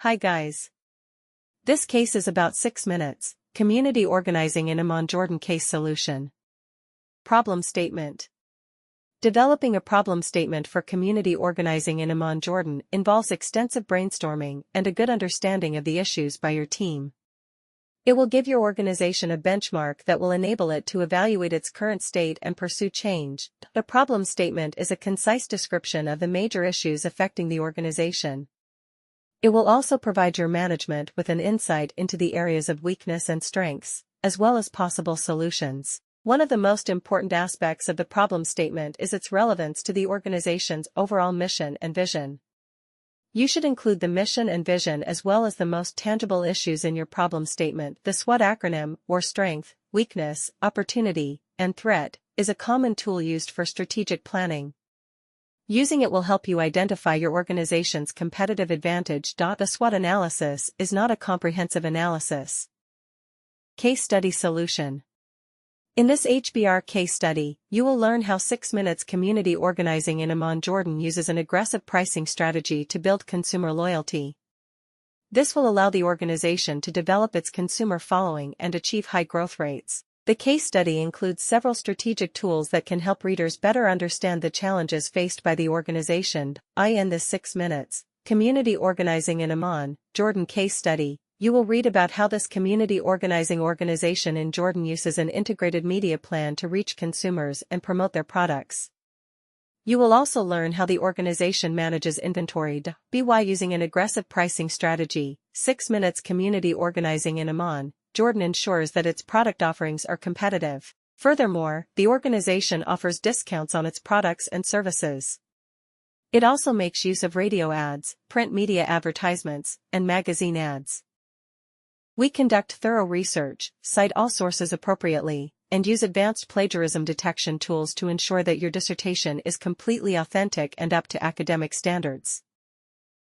Hi guys. This case is about 6 minutes, community organizing in Amman Jordan case solution. Problem statement. Developing a problem statement for community organizing in Amman Jordan involves extensive brainstorming and a good understanding of the issues by your team. It will give your organization a benchmark that will enable it to evaluate its current state and pursue change. The problem statement is a concise description of the major issues affecting the organization. It will also provide your management with an insight into the areas of weakness and strengths, as well as possible solutions. One of the most important aspects of the problem statement is its relevance to the organization's overall mission and vision. You should include the mission and vision as well as the most tangible issues in your problem statement. The SWOT acronym, or strength, weakness, opportunity, and threat, is a common tool used for strategic planning. Using it will help you identify your organization's competitive advantage. The SWOT analysis is not a comprehensive analysis. Case study solution. In this HBR case study, you will learn how 6 Minutes community organizing in Amman Jordan uses an aggressive pricing strategy to build consumer loyalty. This will allow the organization to develop its consumer following and achieve high growth rates. The case study includes several strategic tools that can help readers better understand the challenges faced by the organization. In this 6 Minutes community organizing in Amman Jordan case study, you will read about how this community organizing organization in Jordan uses an integrated media plan to reach consumers and promote their products. You will also learn how the organization manages inventory. By using an aggressive pricing strategy, 6 Minutes community organizing in Amman Jordan ensures that its product offerings are competitive. Furthermore, the organization offers discounts on its products and services. It also makes use of radio ads, print media advertisements, and magazine ads. We conduct thorough research, cite all sources appropriately, and use advanced plagiarism detection tools to ensure that your dissertation is completely authentic and up to academic standards.